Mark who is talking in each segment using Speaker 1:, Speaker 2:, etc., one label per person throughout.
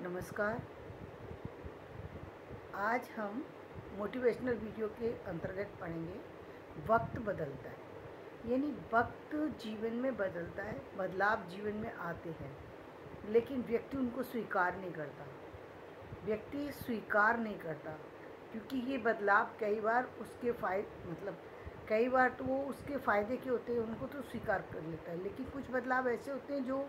Speaker 1: नमस्कार। आज हम मोटिवेशनल वीडियो के अंतर्गत पढ़ेंगे वक्त बदलता है। यानी वक्त जीवन में बदलता है, बदलाव जीवन में आते हैं, लेकिन व्यक्ति उनको स्वीकार नहीं करता। व्यक्ति स्वीकार नहीं करता क्योंकि ये बदलाव कई बार उसके कई बार तो वो उसके फ़ायदे के होते हैं, उनको तो स्वीकार कर लेता है, लेकिन कुछ बदलाव ऐसे होते हैं जो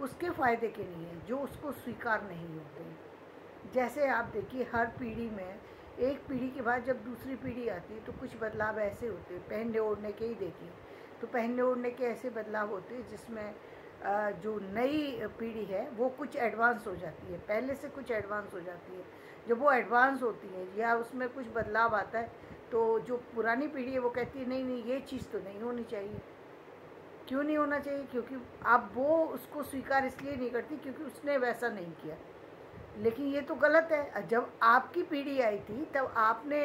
Speaker 1: उसके फ़ायदे के नहीं हैं, जो उसको स्वीकार नहीं होते हैं। जैसे आप देखिए, हर पीढ़ी में एक पीढ़ी के बाद जब दूसरी पीढ़ी आती है तो कुछ बदलाव ऐसे होते हैं। पहनने ओढ़ने के ही देखिए, तो पहनने ओढ़ने के ऐसे बदलाव होते हैं जिसमें जो नई पीढ़ी है वो कुछ एडवांस हो जाती है, पहले से कुछ एडवांस हो जाती है। जब वो एडवांस होती है या उसमें कुछ बदलाव आता है तो जो पुरानी पीढ़ी है वो कहती है नहीं नहीं, ये चीज़ तो नहीं होनी चाहिए। क्यों नहीं होना चाहिए? क्योंकि अब वो उसको स्वीकार इसलिए नहीं करती क्योंकि उसने वैसा नहीं किया। लेकिन ये तो गलत है। जब आपकी पीढ़ी आई थी तब आपने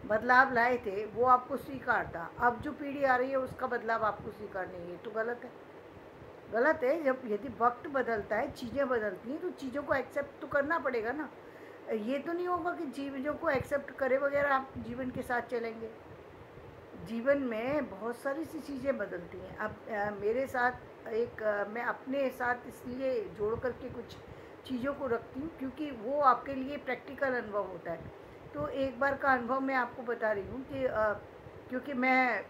Speaker 1: बदलाव लाए थे, वो आपको स्वीकार था। अब जो पीढ़ी आ रही है उसका बदलाव आपको स्वीकार नहीं है, तो गलत है। गलत है। जब यदि वक्त बदलता है, चीज़ें बदलती हैं, तो चीज़ों को एक्सेप्ट तो करना पड़ेगा ना। ये तो नहीं होगा कि चीज़ों को एक्सेप्ट करे वगैरह आप जीवन के साथ चलेंगे। जीवन में बहुत सारी सी चीज़ें बदलती हैं। अब मेरे साथ मैं अपने साथ इसलिए जोड़ करके कुछ चीज़ों को रखती हूँ क्योंकि वो आपके लिए प्रैक्टिकल अनुभव होता है। तो एक बार का अनुभव मैं आपको बता रही हूँ कि क्योंकि मैं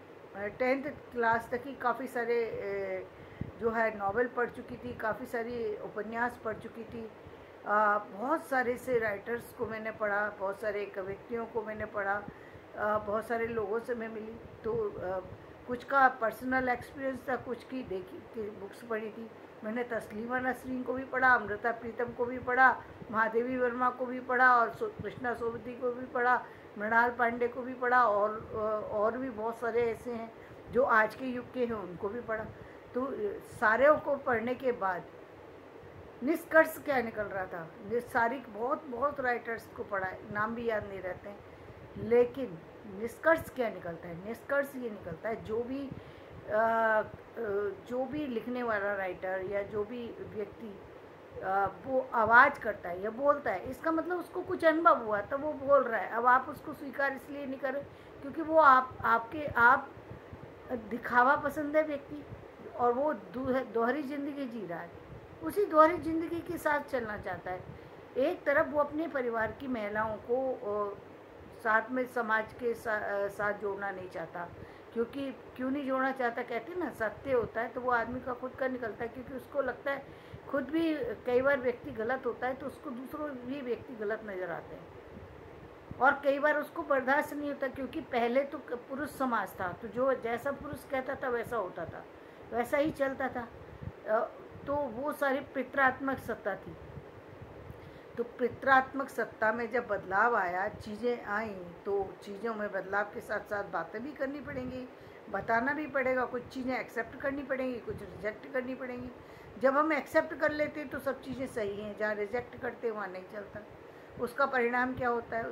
Speaker 1: 10th क्लास तक ही काफ़ी सारे जो है नॉवेल पढ़ चुकी थी, काफ़ी सारी उपन्यास पढ़ चुकी थी। बहुत सारे से राइटर्स को मैंने पढ़ा, बहुत सारे कवित्रियों को मैंने पढ़ा, बहुत सारे लोगों से मैं मिली। तो कुछ का पर्सनल एक्सपीरियंस था, कुछ की देखी की बुक्स पढ़ी थी। मैंने तस्लीमा नसरीन को भी पढ़ा, अमृता प्रीतम को भी पढ़ा, महादेवी वर्मा को भी पढ़ा, और कृष्णा सोबती को भी पढ़ा, मृणाल पांडे को भी पढ़ा, और भी बहुत सारे ऐसे हैं जो आज के युग के हैं, उनको भी पढ़ा। तो सारे को पढ़ने के बाद निष्कर्ष क्या निकल रहा था? सारी बहुत बहुत राइटर्स को पढ़ा है, नाम भी याद नहीं रहते हैं, लेकिन निष्कर्ष क्या निकलता है? निष्कर्ष ये निकलता है जो भी लिखने वाला राइटर या जो भी व्यक्ति वो आवाज़ करता है या बोलता है, इसका मतलब उसको कुछ अनुभव हुआ तो वो बोल रहा है। अब आप उसको स्वीकार इसलिए नहीं करें क्योंकि वो आप दिखावा पसंद है व्यक्ति, और वो दोहरी ज़िंदगी जी रहा है, उसी दोहरी ज़िंदगी के साथ चलना चाहता है। एक तरफ वो अपने परिवार की महिलाओं को साथ में समाज के साथ जोड़ना नहीं चाहता। क्योंकि क्यों नहीं जोड़ना चाहता? कहते हैं ना, सत्य होता है तो वो आदमी का खुद का निकलता है, क्योंकि उसको लगता है खुद भी कई बार व्यक्ति गलत होता है तो उसको दूसरों भी व्यक्ति गलत नज़र आते हैं, और कई बार उसको बर्दाश्त नहीं होता क्योंकि पहले तो पुरुष समाज था, तो जो जैसा पुरुष कहता था वैसा होता था, वैसा ही चलता था। तो वो सारी पितृात्मक सत्ता थी। तो पितृात्मक सत्ता में जब बदलाव आया, चीज़ें आईं, तो चीज़ों में बदलाव के साथ साथ बातें भी करनी पड़ेंगी, बताना भी पड़ेगा, कुछ चीज़ें एक्सेप्ट करनी पड़ेंगी, कुछ रिजेक्ट करनी पड़ेंगी। जब हम एक्सेप्ट कर लेते हैं तो सब चीज़ें सही हैं, जहाँ रिजेक्ट करते हैं वहाँ नहीं चलता। उसका परिणाम क्या होता है?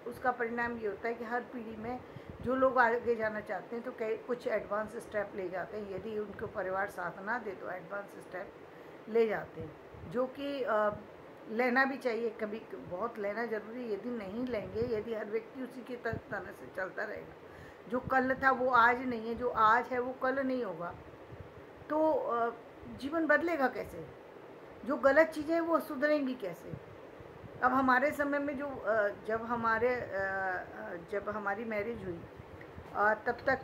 Speaker 1: उसका परिणाम ये होता है कि हर पीढ़ी में जो लोग आगे जाना चाहते हैं तो कुछ एडवांस स्टेप ले जाते हैं। यदि उनको परिवार साथ ना दे तो एडवांस स्टेप ले जाते हैं, जो कि लेना भी चाहिए। कभी बहुत लेना ज़रूरी है। यदि नहीं लेंगे, यदि हर व्यक्ति उसी के तरह से चलता रहेगा, जो कल था वो आज नहीं है, जो आज है वो कल नहीं होगा, तो जीवन बदलेगा कैसे? जो गलत चीज़ें हैं वो सुधरेंगी कैसे? अब हमारे समय में जब हमारी मैरिज हुई, तब तक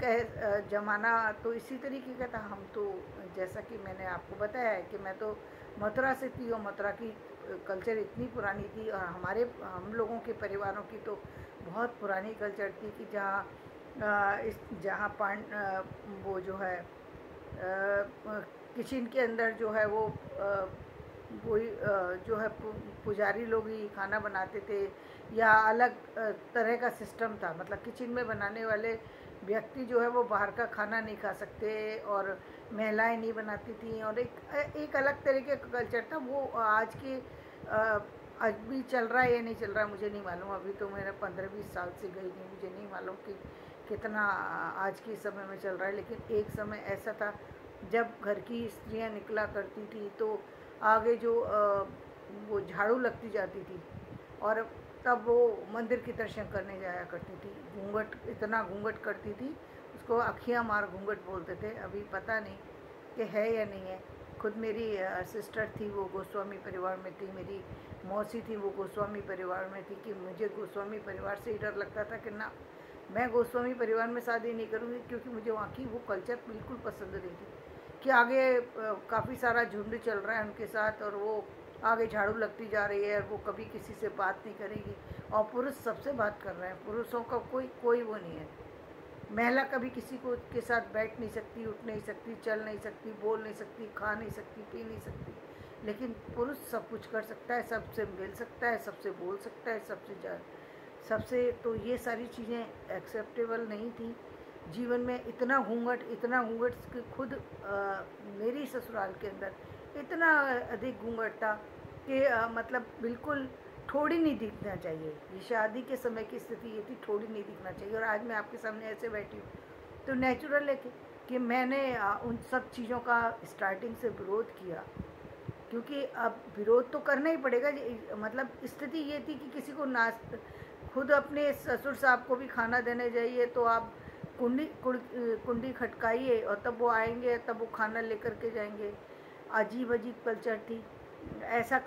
Speaker 1: ज़माना तो इसी तरीके का था। हम तो, जैसा कि मैंने आपको बताया है कि मैं तो मथुरा से थी, और मथुरा की कल्चर इतनी पुरानी थी, और हम लोगों के परिवारों की तो बहुत पुरानी कल्चर थी कि जहाँ वो जो है किचन के अंदर जो है वो जो है पुजारी लोग ही खाना बनाते थे, या अलग तरह का सिस्टम था। मतलब किचन में बनाने वाले व्यक्ति जो है वो बाहर का खाना नहीं खा सकते, और महिलाएं नहीं बनाती थी, और एक अलग तरीके का कल्चर था। वो आज भी चल रहा है या नहीं चल रहा है मुझे नहीं मालूम। अभी तो मेरा 15-20 साल से गई नहीं, मुझे नहीं मालूम कि कितना आज के समय में चल रहा है। लेकिन एक समय ऐसा था जब घर की स्त्रियां निकला करती थी तो आगे जो वो झाड़ू लगती जाती थी और तब वो मंदिर के दर्शन करने जाया करती थी। घूंघट, इतना घूंघट करती थी, उसको अखियाँ मार घूंघट बोलते थे। अभी पता नहीं कि है या नहीं है। खुद मेरी सिस्टर थी, वो गोस्वामी परिवार में थी। मेरी मौसी थी, वो गोस्वामी परिवार में थी। कि मुझे गोस्वामी परिवार से ही डर लगता था कि ना, मैं गोस्वामी परिवार में शादी नहीं करूँगी, क्योंकि मुझे वहाँ की वो कल्चर बिल्कुल पसंद नहीं थी। कि आगे काफ़ी सारा झुंड चल रहा है उनके साथ और वो आगे झाड़ू लगती जा रही है और वो कभी किसी से बात नहीं करेगी और पुरुष सबसे बात कर रहे हैं। पुरुषों का कोई वो नहीं है। महिला कभी किसी को के साथ बैठ नहीं सकती, उठ नहीं सकती, चल नहीं सकती, बोल नहीं सकती, खा नहीं सकती, पी नहीं सकती। लेकिन पुरुष सब कुछ कर सकता है, सबसे मिल सकता है, सबसे बोल सकता है, सबसे। तो ये सारी चीज़ें एक्सेप्टेबल नहीं थी जीवन में। इतना घूंघट कि खुद मेरी ससुराल के अंदर इतना अधिक घूंघट था कि मतलब बिल्कुल थोड़ी नहीं दिखना चाहिए। ये शादी के समय की स्थिति ये थी, थोड़ी नहीं दिखना चाहिए। और आज मैं आपके सामने ऐसे बैठी हूँ तो नेचुरल है कि मैंने उन सब चीज़ों का स्टार्टिंग से विरोध किया, क्योंकि अब विरोध तो करना ही पड़ेगा। मतलब स्थिति ये थी कि किसी को खुद अपने ससुर साहब को भी खाना देने जाइए तो आप कुंडी खटकाइए और तब वो आएंगे, तब वो खाना लेकर के जाएंगे। अजीब अजीब कल्चर थी। ऐसा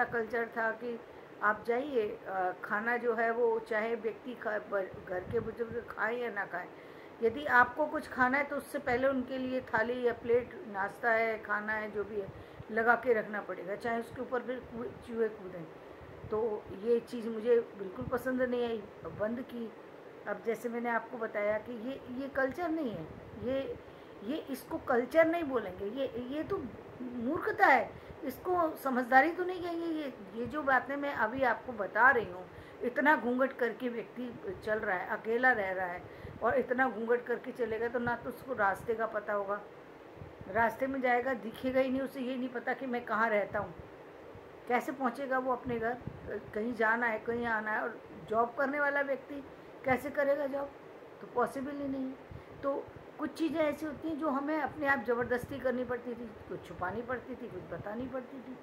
Speaker 1: कल्चर था कि आप जाइए, खाना जो है वो चाहे व्यक्ति घर के बुजुर्ग खाएं या ना खाएं, यदि आपको कुछ खाना है तो उससे पहले उनके लिए थाली या प्लेट, नाश्ता है, खाना है, जो भी है, लगा के रखना पड़ेगा, चाहे उसके ऊपर फिर चूहे कूदें। तो ये चीज़ मुझे बिल्कुल पसंद नहीं आई, बंद की। अब जैसे मैंने आपको बताया कि ये कल्चर नहीं है, ये इसको कल्चर नहीं बोलेंगे, ये तो मूर्खता है, इसको समझदारी तो नहीं कहेंगे। ये जो बातें मैं अभी आपको बता रही हूँ, इतना घूंघट करके व्यक्ति चल रहा है, अकेला रह रहा है और इतना घूंघट करके चलेगा तो ना तो उसको रास्ते का पता होगा, रास्ते में जाएगा दिखेगा ही नहीं, उसे ये नहीं पता कि मैं कहाँ रहता हूँ, कैसे पहुँचेगा वो अपने घर, कहीं जाना है, कहीं आना है। और जॉब करने वाला व्यक्ति कैसे करेगा जॉब, तो पॉसिबल ही नहीं है। तो कुछ चीज़ें ऐसी होती हैं जो हमें अपने आप ज़बरदस्ती करनी पड़ती थी, कुछ छुपानी पड़ती थी, कुछ बतानी पड़ती थी,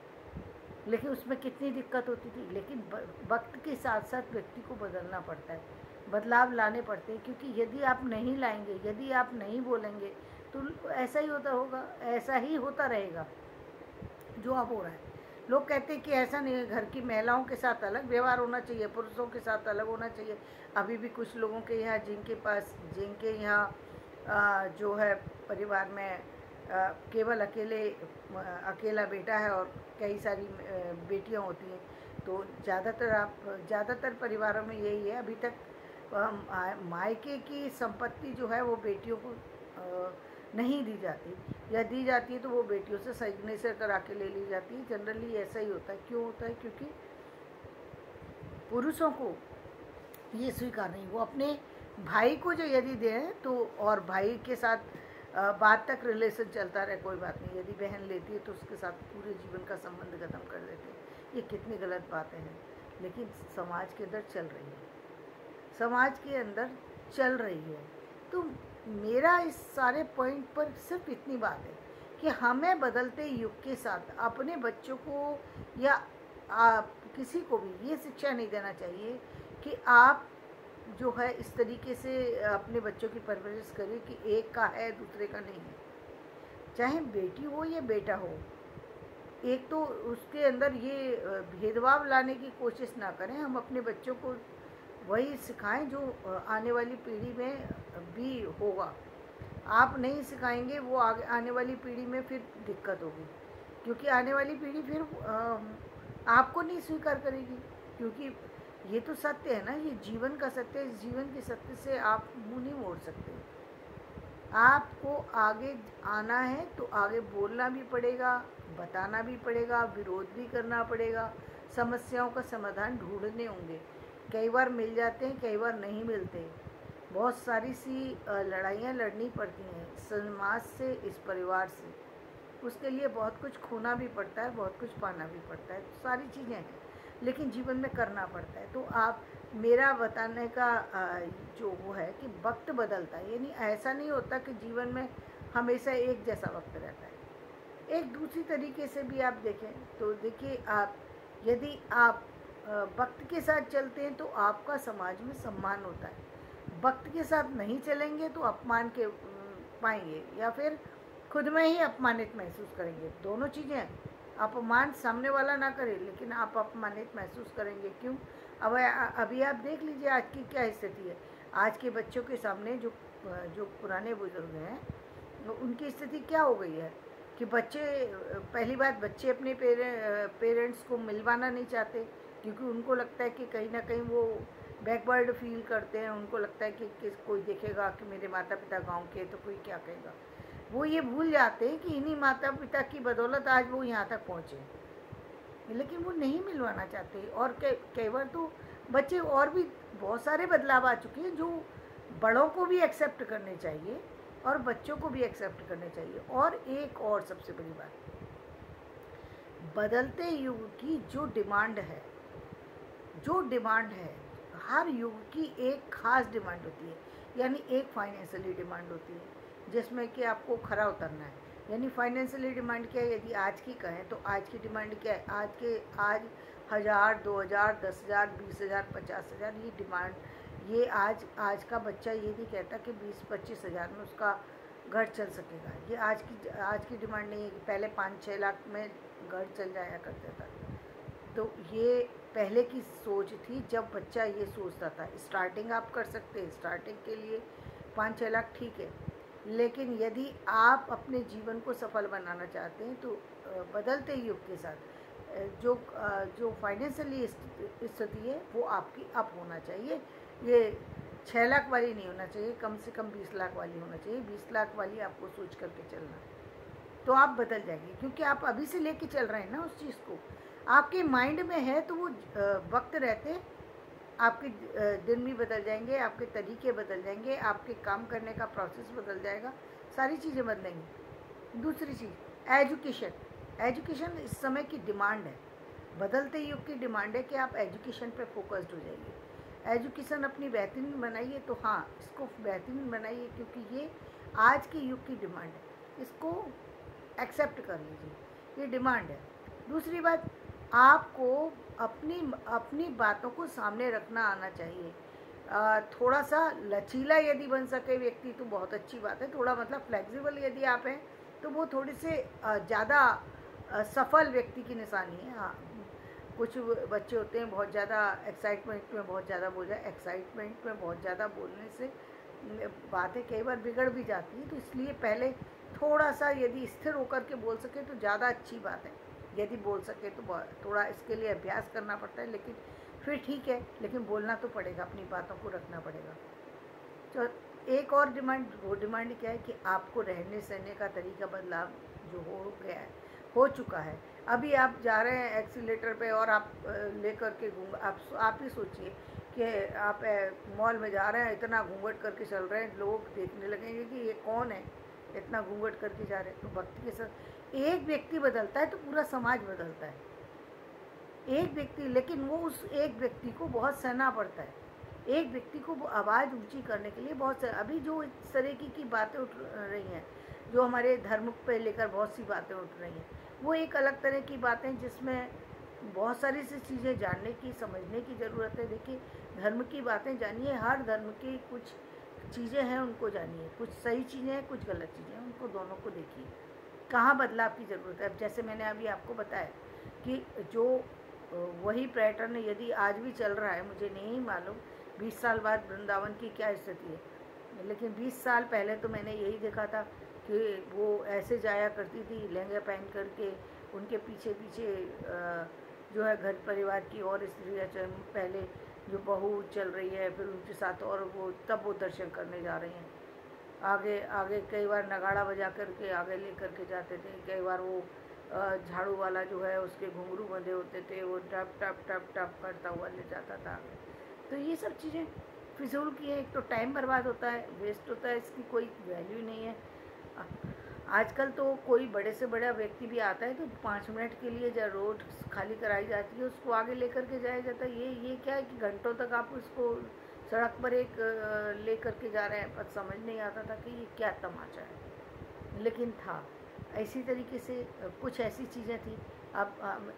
Speaker 1: लेकिन उसमें कितनी दिक्कत होती थी। लेकिन वक्त के साथ साथ व्यक्ति को बदलना पड़ता है, बदलाव लाने पड़ते हैं, क्योंकि यदि आप नहीं लाएंगे, यदि आप नहीं बोलेंगे तो ऐसा ही होगा, ऐसा ही होता रहेगा जो अब हो रहा है। लोग कहते हैं कि ऐसा नहीं है, घर की महिलाओं के साथ अलग व्यवहार होना चाहिए, पुरुषों के साथ अलग होना चाहिए। अभी भी कुछ लोगों के यहाँ जिनके यहाँ जो है परिवार में केवल अकेला बेटा है और कई सारी बेटियां होती हैं, तो ज़्यादातर परिवारों में यही है। अभी तक मायके की संपत्ति जो है वो बेटियों को नहीं दी जाती, या दी जाती है तो वो बेटियों से सिग्नेचर करा के ले ली जाती है। जनरली ऐसा ही होता है। क्यों होता है? क्योंकि पुरुषों को ये स्वीकार नहीं, वो अपने भाई को जो यदि दें तो, और भाई के साथ बाद तक रिलेशन चलता रहे, कोई बात नहीं। यदि बहन लेती है तो उसके साथ पूरे जीवन का संबंध खत्म कर देते हैं। ये कितनी गलत बातें हैं, लेकिन समाज के अंदर चल रही है, समाज के अंदर चल रही है। तो मेरा इस सारे पॉइंट पर सिर्फ इतनी बात है कि हमें बदलते युग के साथ अपने बच्चों को या किसी को भी ये शिक्षा नहीं देना चाहिए कि आप जो है इस तरीके से अपने बच्चों की परवरिश करें कि एक का है दूसरे का नहीं है। चाहे बेटी हो या बेटा हो, एक तो उसके अंदर ये भेदभाव लाने की कोशिश ना करें। हम अपने बच्चों को वही सिखाएं जो आने वाली पीढ़ी में भी होगा। आप नहीं सिखाएंगे, वो आने वाली पीढ़ी में फिर दिक्कत होगी, क्योंकि आने वाली पीढ़ी फिर आपको नहीं स्वीकार करेगी। क्योंकि ये तो सत्य है ना, ये जीवन का सत्य है। इस जीवन के सत्य से आप मुंह नहीं मोड़ सकते। आपको आगे आना है तो आगे बोलना भी पड़ेगा, बताना भी पड़ेगा, विरोध भी करना पड़ेगा, समस्याओं का समाधान ढूंढने होंगे। कई बार मिल जाते हैं, कई बार नहीं मिलते। बहुत सारी सी लड़ाइयाँ लड़नी पड़ती हैं समाज से, इस परिवार से। उसके लिए बहुत कुछ खोना भी पड़ता है, बहुत कुछ पाना भी पड़ता है। सारी चीज़ें हैं, लेकिन जीवन में करना पड़ता है। तो आप, मेरा बताने का जो वो है कि वक्त बदलता है, यानी ऐसा नहीं होता कि जीवन में हमेशा एक जैसा वक्त रहता है। एक दूसरी तरीके से भी आप देखें तो देखिए, आप यदि आप वक्त के साथ चलते हैं तो आपका समाज में सम्मान होता है। वक्त के साथ नहीं चलेंगे तो अपमान के पाएंगे या फिर खुद में ही अपमानित महसूस करेंगे। दोनों चीज़ें, अपमान सामने वाला ना करे लेकिन आप अपमानित महसूस करेंगे। क्यों? अब अभी आप देख लीजिए आज की क्या स्थिति है। आज के बच्चों के सामने जो पुराने बुजुर्ग हैं उनकी स्थिति क्या हो गई है कि बच्चे, पहली बात, बच्चे अपने पेरेंट्स को मिलवाना नहीं चाहते क्योंकि उनको लगता है कि कहीं ना कहीं वो बैकवर्ड फील करते हैं। उनको लगता है कि कोई देखेगा कि मेरे माता पिता गांव के, तो कोई क्या कहेगा। वो ये भूल जाते हैं कि इन्हीं माता पिता की बदौलत आज वो यहाँ तक पहुँचे, लेकिन वो नहीं मिलवाना चाहते। और कई बार तो बच्चे, और भी बहुत सारे बदलाव आ चुके हैं जो बड़ों को भी एक्सेप्ट करने चाहिए और बच्चों को भी एक्सेप्ट करने चाहिए। और एक और सबसे बड़ी बात, बदलते युग की जो डिमांड है, हर युग की एक खास डिमांड होती है। यानी एक फाइनेंशियली डिमांड होती है जिसमें कि आपको खरा उतरना है। यानी फाइनेंशियली डिमांड क्या है? यदि आज की कहें तो आज की डिमांड क्या है? आज 1000, 2000, 10,000, 20,000, 50,000 ये डिमांड। ये आज का बच्चा ये नहीं कहता कि 20-25 हज़ार में उसका घर चल सकेगा। ये आज की डिमांड नहीं है कि पहले 5-6 लाख में घर चल जाया करता था। तो ये पहले की सोच थी जब बच्चा ये सोचता था। स्टार्टिंग आप कर सकते हैं, स्टार्टिंग के लिए 5-6 लाख ठीक है, लेकिन यदि आप अपने जीवन को सफल बनाना चाहते हैं तो बदलते युग के साथ जो फाइनेंशियली स्थिति है वो आपकी अप होना चाहिए। ये 6 लाख वाली नहीं होना चाहिए, कम से कम 20 लाख वाली होना चाहिए। 20 लाख वाली आपको सोच करके चलना है तो आप बदल जाएंगे, क्योंकि आप अभी से लेके चल रहे हैं ना उस चीज़ को। आपके माइंड में है तो वो वक्त रहते आपके दिन भी बदल जाएंगे, आपके तरीके बदल जाएंगे, आपके काम करने का प्रोसेस बदल जाएगा, सारी चीज़ें बदलेंगी। दूसरी चीज़, एजुकेशन इस समय की डिमांड है, बदलते युग की डिमांड है कि आप एजुकेशन पे फोकस्ड हो जाइए। एजुकेशन अपनी बेहतरीन बनाइए। तो हाँ, इसको बेहतरीन बनाइए क्योंकि ये आज के युग की डिमांड है, इसको एक्सेप्ट कर लीजिए, ये डिमांड है। दूसरी बात, आपको अपनी बातों को सामने रखना आना चाहिए। थोड़ा सा लचीला यदि बन सके व्यक्ति तो बहुत अच्छी बात है। थोड़ा मतलब फ्लेक्सिबल यदि आप हैं तो वो थोड़े से ज़्यादा सफल व्यक्ति की निशानी है। हाँ, कुछ बच्चे होते हैं बहुत ज़्यादा एक्साइटमेंट में बहुत ज़्यादा बोल जाए, एक्साइटमेंट में बहुत ज़्यादा बोलने से बातें कई बार बिगड़ भी जाती हैं। तो इसलिए पहले थोड़ा सा यदि स्थिर होकर के बोल सके तो ज़्यादा अच्छी बात है। यदि बोल सके तो थोड़ा इसके लिए अभ्यास करना पड़ता है, लेकिन फिर ठीक है, लेकिन बोलना तो पड़ेगा, अपनी बातों को रखना पड़ेगा। तो एक और डिमांड, वो डिमांड क्या है कि आपको रहने सहने का तरीका बदलाव जो हो चुका है। अभी आप जा रहे हैं एक्सीलेटर पे और आप लेकर के आप ही सोचिए कि आप मॉल में जा रहे हैं, इतना घूंघट करके चल रहे हैं, लोग देखने लगेंगे कि ये कौन है, इतना घूंघट करके जा रहे हैं। तो वक्त के साथ एक व्यक्ति बदलता है तो पूरा समाज बदलता है। एक व्यक्ति, लेकिन वो उस एक व्यक्ति को बहुत सहना पड़ता है। एक व्यक्ति को आवाज़ ऊंची करने के लिए बहुत अभी जो इस तरह की बातें उठ रही हैं, जो हमारे धर्म पे लेकर बहुत सी बातें उठ रही हैं, वो एक अलग तरह की बातें जिसमें बहुत सारी सी चीज़ें जानने की, समझने की ज़रूरत है। देखिए, धर्म की बातें जानिए, हर धर्म की कुछ चीज़ें हैं उनको जानिए, कुछ सही चीज़ें हैं, कुछ गलत चीज़ें हैं, उनको दोनों को देखिए कहाँ बदलाव की ज़रूरत है। अब जैसे मैंने अभी आपको बताया कि जो वही पैटर्न यदि आज भी चल रहा है, मुझे नहीं मालूम 20 साल बाद वृंदावन की क्या स्थिति है, लेकिन 20 साल पहले तो मैंने यही देखा था कि वो ऐसे जाया करती थी लहंगा पहन करके, उनके पीछे पीछे जो है घर परिवार की और स्त्रियाँ, पहले जो बहू चल रही है फिर उनके साथ, और वो तब वो दर्शन करने जा रही हैं। आगे कई बार नगाड़ा बजा करके आगे ले करके जाते थे, कई बार वो झाड़ू वाला जो है उसके घुंघरू बंधे होते थे, वो टप टप टप टप करता हुआ ले जाता था। तो ये सब चीज़ें फिजूल की है, एक तो टाइम बर्बाद होता है, वेस्ट होता है, इसकी कोई वैल्यू नहीं है। आजकल तो कोई बड़े से बड़ा व्यक्ति भी आता है तो 5 मिनट के लिए जब रोड खाली कराई जाती है उसको आगे लेकर के जाया जाता है। ये क्या है कि घंटों तक आप उसको सड़क पर एक ले करके जा रहे हैं, पर समझ नहीं आता था कि ये क्या तमाशा है, लेकिन था। इसी तरीके से कुछ ऐसी चीज़ें थी, अब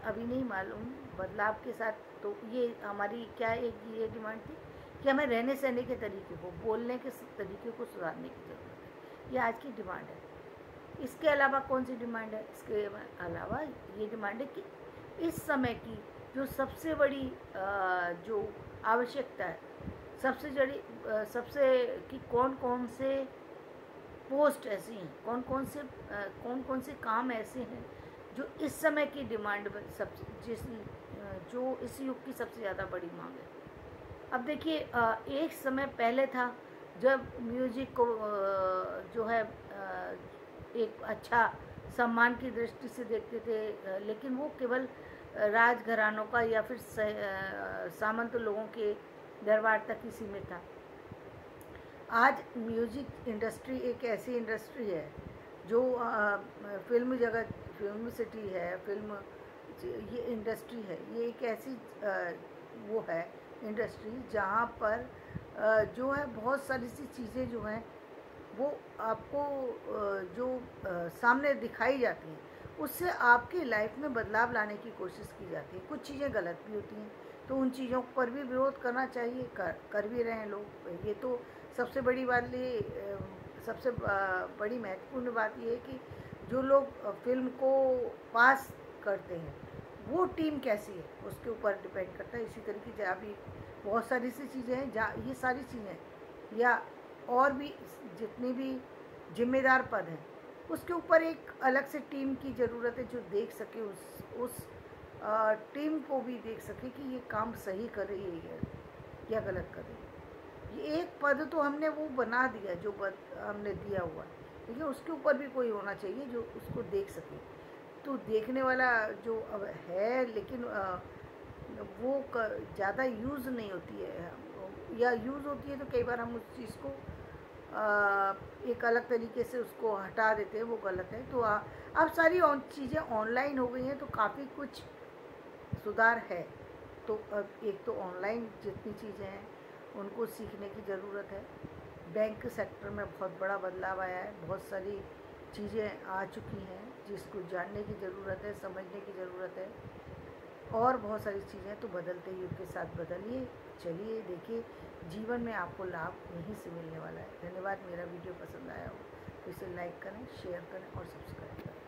Speaker 1: अभी नहीं मालूम बदलाव के साथ। तो ये हमारी क्या एक ये डिमांड थी कि हमें रहने सहने के तरीके को, बोलने के तरीके को सुधारने की ज़रूरत है। ये आज की डिमांड है। इसके अलावा कौन सी डिमांड है? इसके अलावा ये डिमांड है कि इस समय की जो सबसे बड़ी जो आवश्यकता है, सबसे कि कौन कौन से पोस्ट ऐसी हैं, कौन कौन से काम ऐसे हैं जो इस समय की डिमांड जो इस युग की सबसे ज़्यादा बड़ी मांग है। अब देखिए, एक समय पहले था जब म्यूजिक को जो है एक अच्छा सम्मान की दृष्टि से देखते थे, लेकिन वो केवल राजघरानों का या फिर सामंत लोगों के दरबार तक ही सीमित था। आज म्यूजिक इंडस्ट्री एक ऐसी इंडस्ट्री है जो फिल्म जगत, फिल्म सिटी है, ये इंडस्ट्री है, ये एक ऐसी वो है इंडस्ट्री जहाँ पर जो है बहुत सारी सी चीज़ें जो हैं वो आपको जो सामने दिखाई जाती हैं, उससे आपकी लाइफ में बदलाव लाने की कोशिश की जाती है। कुछ चीज़ें गलत भी होती हैं, तो उन चीज़ों पर भी विरोध करना चाहिए, कर भी रहे हैं लोग। ये तो सबसे बड़ी सबसे बड़ी महत्वपूर्ण बात ये है कि जो लोग फिल्म को पास करते हैं वो टीम कैसी है, उसके ऊपर डिपेंड करता है। इसी तरीके से अभी बहुत सारी सी चीज़ें हैं जहाँ ये सारी चीज़ें या और भी जितनी भी जिम्मेदार पद हैं, उसके ऊपर एक अलग से टीम की ज़रूरत है जो देख सके, उस टीम को भी देख सके कि ये काम सही कर रही है या गलत कर रही है। ये एक पद तो हमने वो बना दिया, जो पद हमने दिया हुआ, लेकिन उसके ऊपर भी कोई होना चाहिए जो उसको देख सके। तो देखने वाला जो अब है, लेकिन वो ज़्यादा यूज़ नहीं होती है, या यूज़ होती है तो कई बार हम उस चीज़ को एक अलग तरीके से उसको हटा देते हैं, वो गलत है। तो अब सारी चीज़ें ऑनलाइन हो गई हैं, तो काफ़ी कुछ सुधार है। तो अब एक तो ऑनलाइन जितनी चीज़ें हैं उनको सीखने की ज़रूरत है। बैंक सेक्टर में बहुत बड़ा बदलाव आया है, बहुत सारी चीज़ें आ चुकी हैं जिसको जानने की ज़रूरत है, समझने की ज़रूरत है, और बहुत सारी चीज़ें तो बदलते युग के साथ बदलिए। चलिए देखिए, जीवन में आपको लाभ यहीं से मिलने वाला है। धन्यवाद। मेरा वीडियो पसंद आया हो तो इसे लाइक करें, शेयर करें और सब्सक्राइब करें।